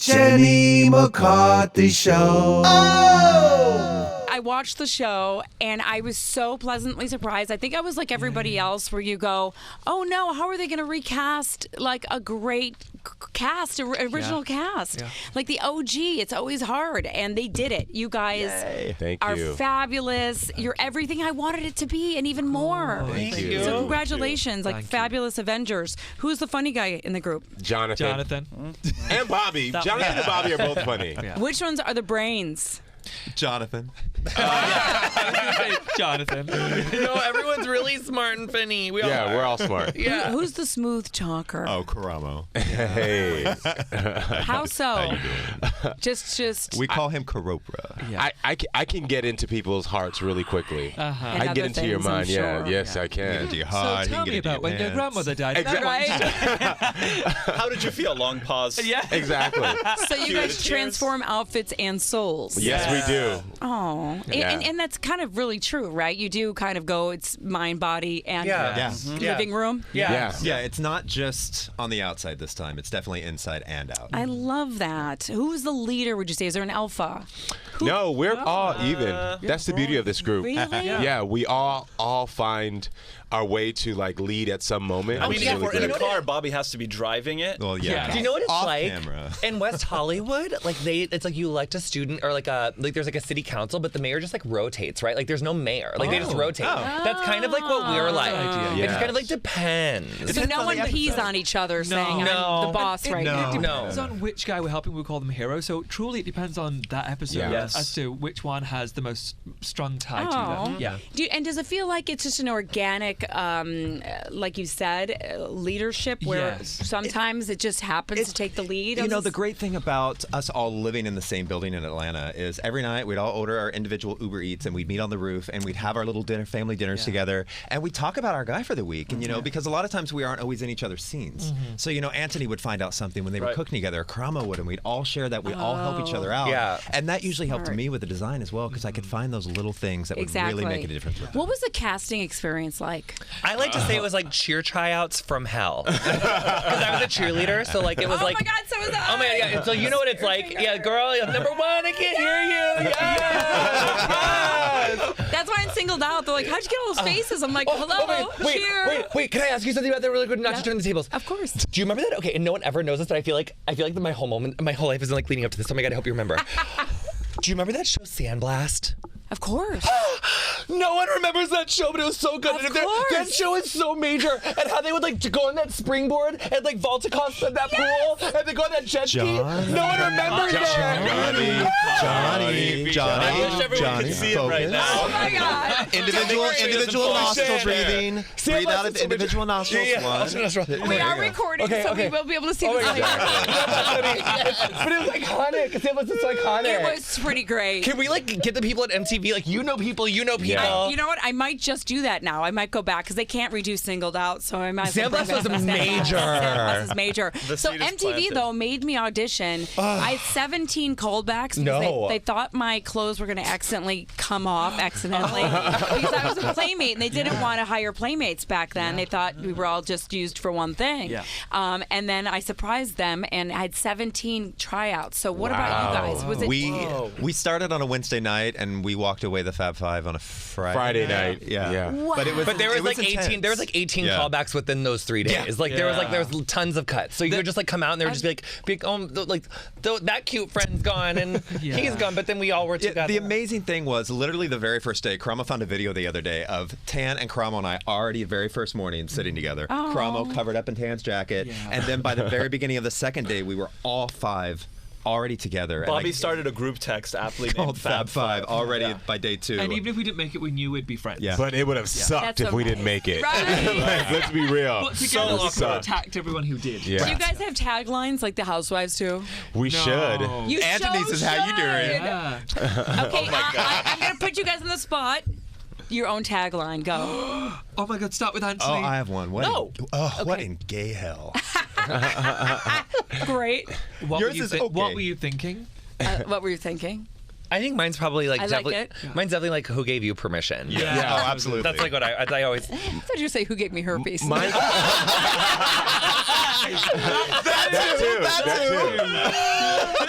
Jenny McCarthy Show. I watched the show and I was so pleasantly surprised. I think I was like everybody else where you go, oh no, how are they going to recast like a great cast, original cast? Yeah. Like the OG, it's always hard. And they did it. You guys are fabulous. You're everything I wanted it to be and even more. Thank you. So congratulations, like fabulous Avengers. Who's the funny guy in the group? Jonathan. And Bobby. Jonathan and Bobby are both funny. Yeah. Which ones are the brains? Jonathan. Jonathan. No, everyone's really smart and funny. We're all smart. Yeah. Who's the smooth talker? Oh, Karamo. Hey. How so? How you doing? Just. We call him Karopra. Yeah. I can get into people's hearts really quickly. I can get into your mind. Sure. Yes, I can. Get into your heart. So tell me about when your grandmother died. Exactly. Right? How did you feel? Long pause. Yeah. Exactly. So you guys transform outfits and souls. Yes, we do. Oh, Yeah. and that's kind of really true, right? You do kind of go, it's mind, body, and living room. Yeah, it's not just on the outside this time. It's definitely inside and out. I love that. Who's the leader, would you say? Is there an alpha? No, we're all even. That's the beauty of this group. Really? Yeah, we all find our way to like lead at some moment. I mean, which is if really we're in a great. car, Bobby has to be driving it. Well, yeah. Do you know what it's Off like camera. in West Hollywood? Like it's like you elect a student or like there's like a city council, but the mayor just like rotates, right? Like there's no mayor. Like they just rotate. That's kind of like what we're like. It just kind of like depends. So no one pees on each other saying, I'm the boss right now. No. Depends on which guy we're helping. We call them heroes. So truly, it depends on that episode as to which one has the most strong tie to them. Yeah. And does it feel like it's just an organic, like you said, leadership where sometimes it just happens to take the lead? You know, the great thing about us all living in the same building in Atlanta is every night we'd all order our individual Uber Eats and we'd meet on the roof and we'd have our little family dinners together and we'd talk about our guy for the week. And, you know, because a lot of times we aren't always in each other's scenes. So, you know, Anthony would find out something when they were cooking together, Karamo would, and we'd all share that. We'd all help each other out. Yeah. And that usually helped me with the design as well because I could find those little things that would really make a difference. What was the casting experience like? I like to say it was like cheer tryouts from hell. Because I was a cheerleader, so like it was like. Oh my God, so was I. Oh my God, yeah. So you know what it's like? Yeah, girl, number one, I can't hear you. Yes. That's why I'm singled out. They're like, how'd you get all those faces? I'm like, hello, cheer. Wait, can I ask you something about that really good? Not to turn the tables. Of course. Do you remember that? Okay, and no one ever knows this, but I feel like that my whole life is like leading up to this. Oh my God, I hope you remember. Do you remember that show Sandblast? Of course. No one remembers that show, but it was so good. Of course. That show is so major. And how they would like go on that springboard and like vault across that pool and they go on that jet ski. No one remembers that. I wish everyone could see it right now. Oh my God. Individual nostril breathing. Breathe out of the individual nostrils. We are recording, so we will be able to see this later. But it was iconic. It was so iconic. It was pretty great. Can we like get the people at MTV? Like you know people. You know what? I might just do that now. I might go back because they can't redo Singled Out, so I might. Sandblast was major. Sandblast is major. So MTV though made me audition. I had 17 callbacks because they thought my clothes were going to accidentally come off because I was a playmate and they didn't want to hire playmates back then. They thought we were all just used for one thing. And then I surprised them and I had 17 tryouts. So what about you guys? Was it? We started on a Wednesday night and we walked away the Fab Five on a Friday night. Yeah. Wow. But there was like 18. There was like 18 callbacks within those 3 days. Like there was tons of cuts. So you would just like come out and they would just be like that cute friend's gone and he's gone. But then we all were together. The amazing thing was literally the very first day. Karamo found a video the other day of Tan and Karamo and I already the very first morning sitting together. Karamo covered up in Tan's jacket, and then by the very beginning of the second day, we were all five already together. Bobby started a group text aptly named Fab Five already by day 2. And even if we didn't make it, we knew we'd be friends. Yeah. But it would have sucked if we didn't make it. Right. Let's be real. But together we attacked everyone who did. Do you guys have taglines like the Housewives do? We should. You Anthony says, "How you doing?" Yeah. Okay, I'm going to put you guys on the spot. Your own tagline, go. Oh my God, start with Anthony. Oh, I have one. What in gay hell? Great. What Yours were you is okay. What were you thinking? What were you thinking? I think mine's probably like I like it. Mine's definitely like who gave you permission. Yeah. Oh, absolutely. That's like what I always. I thought you say who gave me herpes. Mine. That too.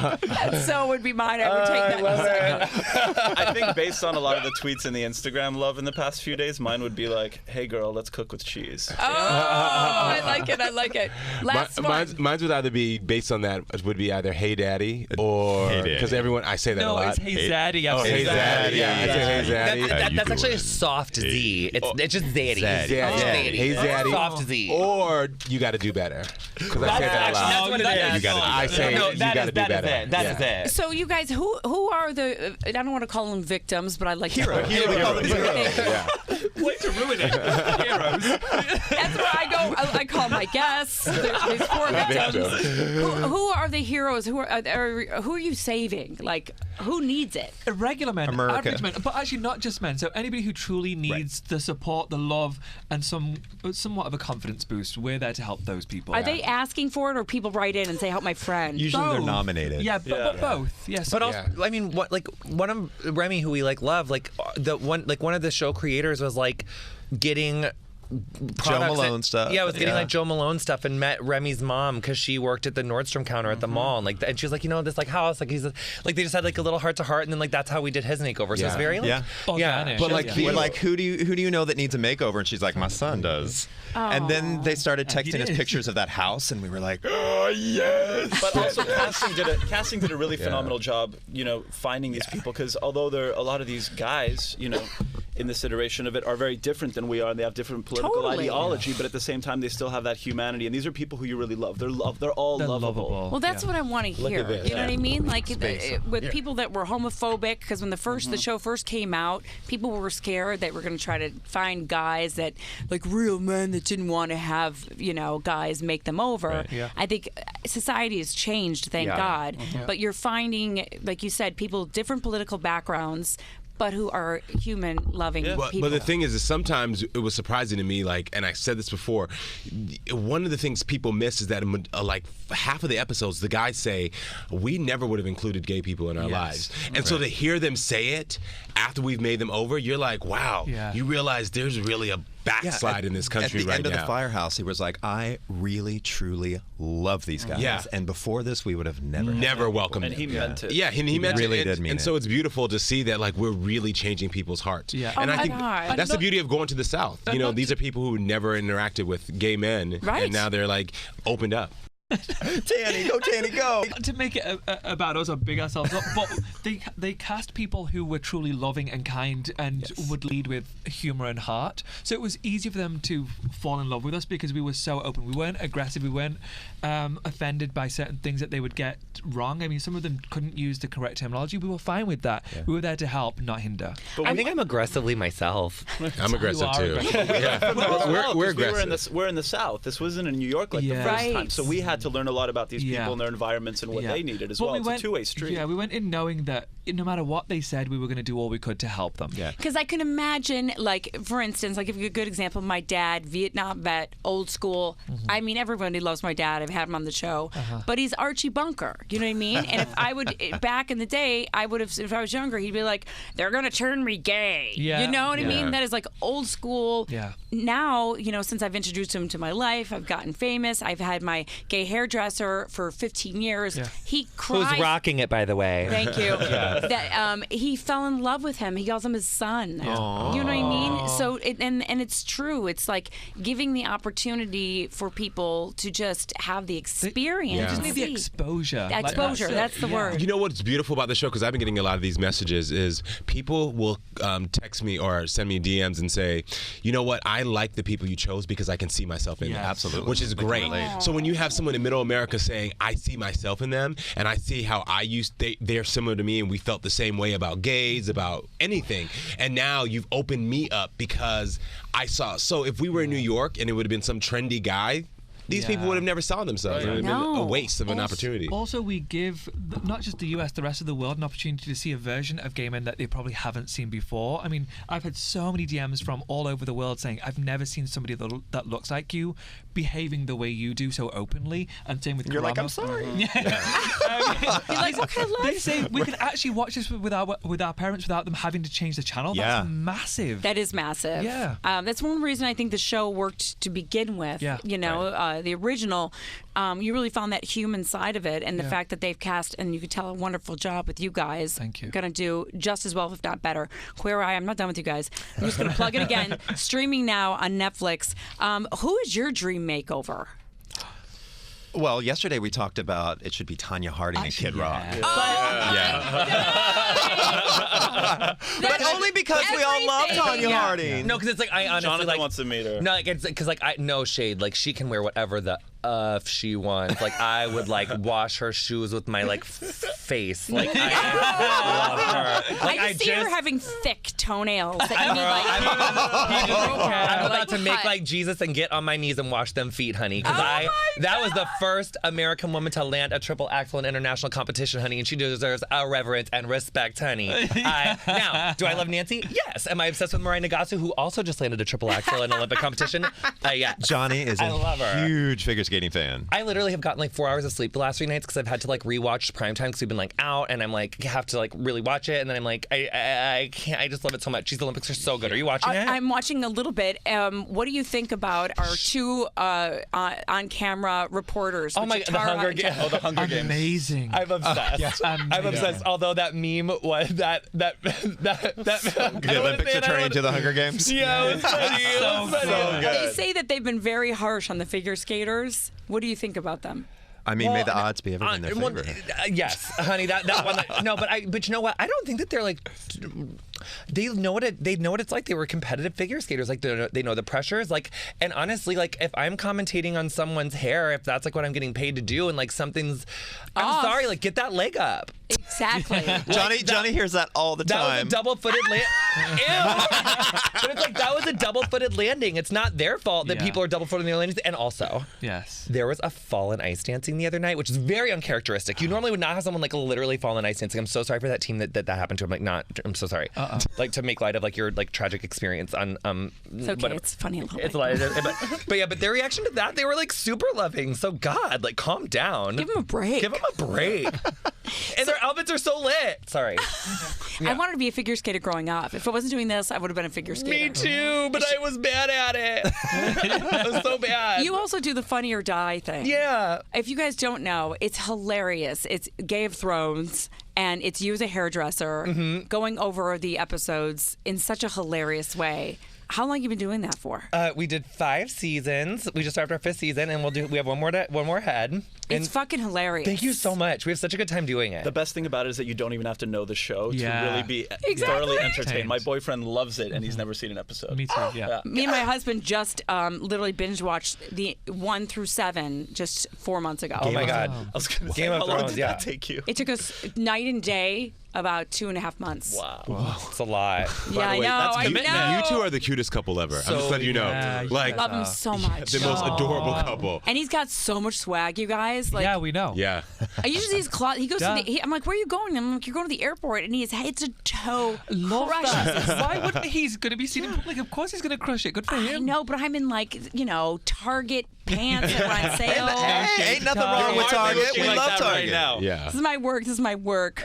That so would be mine. I would take that in a second. I think based on a lot of the tweets and the Instagram love in the past few days, mine would be like, "Hey girl, let's cook with cheese." Oh, I like it. I like it. Last one. Mine would either be based on that. Would be either "Hey Daddy" or because everyone I say that a lot. No, it's "Hey Zaddy." Oh, "Hey Zaddy." Yeah, I say "Hey Zaddy." That's actually a soft Z. It's just Zaddy. Hey Zaddy. Soft Z. Or you got to do better. Because I say that a lot. That's what it is. You gotta do I say you got to do better. That is it. So you guys, who are the? I don't want to call them victims, but I like Heroes. Yeah. Way to ruin it. Heroes. That's where I go. I call my guests. These poor victims. Who are the heroes? Who are you saving? Like, who needs it? Regular men, America. average men, but actually not just men. So anybody who truly needs the support, the love, and somewhat of a confidence boost, we're there to help those people. Are they asking for it, or people write in and say, "Help my friend"? Usually they're nominated. Yeah, but both. Yes, But also, I mean, one of Remy, who we love, one of the show creators was like getting Joe Malone stuff. Yeah, I was getting like Joe Malone stuff, and met Remy's mom because she worked at the Nordstrom counter at the mall, and and she was like, this like house, like he's like they just had like a little heart to heart, and then like that's how we did his makeover. So it's very organic. But like we're like, who do you know that needs a makeover? And she's like, my son does. And then they started texting us pictures of that house, and we were like, oh yes. But also casting did a really phenomenal job, finding these people, because although a lot of these guys, in this iteration of it are very different than we are, and they have different political ideology, but at the same time they still have that humanity, and these are people who you really love. They're all lovable. Well, that's what I want to hear. You know what I mean? Like with people that were homophobic, because when the show first came out, people were scared that we're going to try to find guys that like real men that didn't want to have guys make them over. Right. Yeah. I think society has changed, thank God. But you're finding, like you said, people different political backgrounds, but who are human, loving people. But the thing is sometimes it was surprising to me, like, and I said this before, one of the things people miss is that like half of the episodes, the guys say, we never would have included gay people in our lives. And so to hear them say it after we've made them over, you're like, wow, you realize there's really a backslide in this country right now. At the end of the Firehouse, he was like, I really, truly love these guys. Yeah. And before this, we would have never welcomed them. And he meant it. Yeah, he meant really it. did mean and it. so it's beautiful to see that like we're really changing people's hearts. Yeah. And Oh I my think God. that's the beauty of going to the South. These are people who never interacted with gay men. Right. And now they're like opened up. Tanny, go. To make it about us or big ourselves up, but they cast people who were truly loving and kind and would lead with humor and heart. So it was easy for them to fall in love with us because we were so open. We weren't aggressive. We weren't offended by certain things that they would get wrong. I mean, some of them couldn't use the correct terminology. We were fine with that. Yeah. We were there to help, not hinder. But I think I'm aggressively myself. I'm aggressive too. We're aggressive. We're in the South. This wasn't in New York like the first time. So we had to learn a lot about these people and their environments and what they needed as well. It's a two-way street. Yeah, we went in knowing that no matter what they said, we were going to do all we could to help them. Yeah. Because I can imagine, like, for instance, I'll give you a good example. My dad, Vietnam vet, old school. I mean, everybody loves my dad. I've had him on the show. But he's Archie Bunker. You know what I mean? And if I would, back in the day, I would have, if I was younger, he'd be like, they're going to turn me gay. Yeah. You know what I mean? That is like old school. Yeah. Now, since I've introduced him to my life, I've gotten famous. I've had my gay hairdresser for 15 years. Yeah. He cries. Who's rocking it, by the way? Thank you. That he fell in love with him. He calls him his son. Aww. You know what I mean? So and it's true. It's like giving the opportunity for people to just have the experience. You just need the exposure. Exposure. That's the word. You know what's beautiful about the show, because I've been getting a lot of these messages, is people will text me or send me DMs and say, you know what, I like the people you chose because I can see myself in them. Absolutely. Which is great. So when you have someone in Middle America saying, I see myself in them, and I see how they're similar to me, and we felt the same way about gays, about anything, and now you've opened me up because I saw. So if we were in New York and it would have been some trendy guy, these people would have never saw themselves. It would have been a waste of an opportunity. Also, we give not just the US, the rest of the world, an opportunity to see a version of gay men that they probably haven't seen before. I mean, I've had so many DMs from all over the world saying, I've never seen somebody that looks like you behaving the way you do so openly. And same with You're Karamo. like, I'm sorry. You're like, what kind of They life? say we can actually watch this with our parents without them having to change the channel. Yeah. That's massive. That is massive. Yeah. That's one reason I think the show worked to begin with. Yeah. You know, the original, you really found that human side of it, and the fact that they've cast, and you could tell, a wonderful job with you guys. Thank you. Going to do just as well, if not better. Queer Eye, I'm not done with you guys. I'm just going to plug it again. Streaming now on Netflix. Who is your dream makeover? Well, yesterday we talked about it should be Tanya Harding and Kid Rock. But only because we all love Tanya Harding. No, because it's like I honestly Jonathan wants to meet her. No, like it's because like I no shade. Like she can wear whatever the she wants. Like I would like wash her shoes with my like face. Like I love her. Like I just see her having thick toenails that you need I'm about to make like Jesus and get on my knees and wash them feet, honey. Because that was the first American woman to land a triple axel in international competition, honey, and she deserves our reverence and respect, honey. Now, do I love Nancy? Yes. Am I obsessed with Mariah Nagasu, who also just landed a triple axel in Olympic competition? Yeah. Johnny is I love a her. huge figure skating fan. I literally have gotten like 4 hours of sleep the last 3 nights because I've had to like rewatch Primetime because we've been like out, and I'm like have to like really watch it, and then I'm like I can't. I just love it so much. These Olympics are so good. Are you watching it? I'm watching a little bit. What do you think about our two on-camera reporters? Oh my God, the Hunger Games. Oh, the Hunger Games. Amazing. I'm obsessed. I'm obsessed. Although that meme was that Did the Olympics returning to the Hunger Games? Yeah, it was funny. It was funny. They say that they've been very harsh on the figure skaters. What do you think about them? I mean, may the odds be ever in their well, favor. Yes, honey. That one. No, but you know what? I don't think that they're like. They know what it's like. They were competitive figure skaters. Like they know the pressures. Like, and honestly, like if I'm commentating on someone's hair, if that's like what I'm getting paid to do, and like something's, I'm sorry, like get that leg up. Exactly. Johnny hears that all the That time. was a double-footed landing. But it's like that was a double-footed landing. It's not their fault that people are double-footed in their landings. And also, Yes. there was a fall in ice dancing the other night, which is very uncharacteristic. You normally would not have someone like literally fall in ice dancing. I'm so sorry for that team that happened to. I'm so sorry. Like to make light of like your like tragic experience on It's okay. It's funny a little bit. It's a lot, but their reaction to that, they were like super loving. So God, like calm down. Give them a break. Give them a break. And their outfits are so lit. Sorry. I wanted to be a figure skater growing up. If I wasn't doing this, I would have been a figure skater. Me too, but I was bad at it. I was so bad. You also do the Funny or Die thing. Yeah. If you guys don't know, it's hilarious. It's Game of Thrones, and it's you as a hairdresser going over the episodes in such a hilarious way. How long have you been doing that for? We did 5 seasons. We just started our 5th season, and we have one more head. It's fucking hilarious. Thank you so much. We have such a good time doing it. The best thing about it is that you don't even have to know the show to Yeah. really be Exactly. thoroughly entertained. My boyfriend loves it, and he's never seen an episode. Me too. Yeah. Me and my husband just literally binge watched the 1 through 7 just 4 months ago. Oh my God. I was gonna say, Game of how long Thrones, did yeah. that take you? It took us night and day about 2.5 months. Wow. It's a lot. Yeah, I way, know. that's I commitment. know. You two are the cutest couple ever. I'm just letting you know. Yeah, like Love him so much. the most adorable couple. And he's got so much swag, you guys. Like, Yeah, we know. Yeah. I usually see his closet. He goes Duh. to the. I'm like, where are you going? I'm like, you're going to the airport, and he is head to toe Love crushes. that. Why wouldn't he's going to be seen in public? Of course he's going to crush it. Good for I him. know, but I'm in like Target pants that were on sale. Hey, ain't nothing wrong with Target. We love Target. now. Yeah. This is my work. This is my work.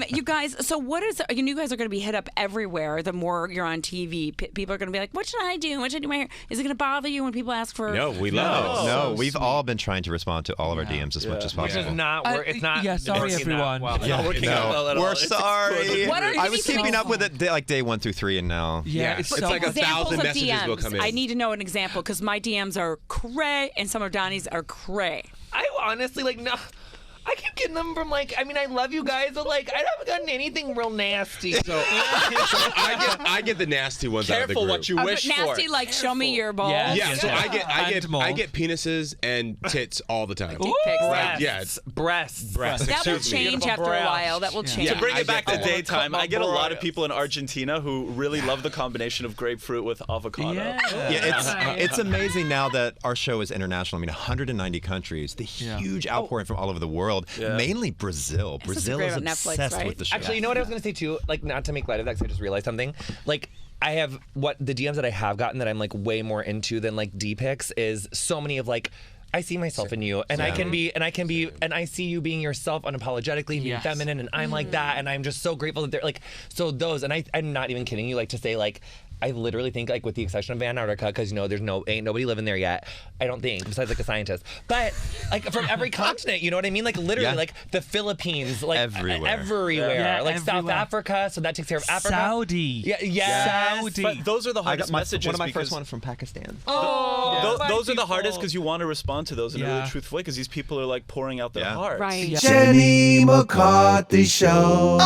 You guys, so what is, you guys are going to be hit up everywhere the more you're on TV. People are going to be like, what should I do? What should I do my hair? Is it going to bother you when people ask for... No, we love it. No, we've all been trying to respond to all of our DMs as much as Which possible. is not. It's not. yeah, sorry, working that everyone. well. Not working out well at all. We're It's sorry. What are I was you keeping so up with it like day 1 through 3, and now. Yeah, It's so like 1,000 Examples of messages will come in. I need to know an example because my DMs are cray and some of Donnie's are cray. I honestly no. I keep getting them from I love you guys, but I haven't gotten anything real nasty. So I get the nasty ones out of the Careful group. what you wish nasty, for. like show me your balls. Yeah. Yeah, so I And get penises and tits all the time. Dick pics. Like, yeah, breasts. That will Excuse me. change after a while. That will change. To bring I it back to get- daytime, I get a lot of people in Argentina who really love the combination of grapefruit with avocado. Yeah, it's amazing now that our show is international. I mean, 190 countries, the huge outpouring from all over the world, mainly Brazil. Brazil great is about Netflix, obsessed right? with the show. Actually, you know what I was going to say too? Not to make light of that, because I just realized something. I have the DMs that I have gotten that I'm way more into than D pics is so many of I see myself in you, and I can be, and I see you being yourself unapologetically, being feminine, and I'm like that, and I'm just so grateful that they're like, so those, and I'm not even kidding you, like to say like, I literally think like with the exception of Antarctica, because there's ain't nobody living there yet. I don't think, besides like a scientist, but like from every continent, you know what I mean? Like literally, like the Philippines, like everywhere, Yeah, like South everywhere. Africa, so that takes care of Africa. Saudi. Saudi. But those are the I hardest got messages. one of my because first one from Pakistan. those are the hardest because you want to respond to those in a really truthful way because these people are like pouring out their hearts. Right. Jenny McCarthy Show.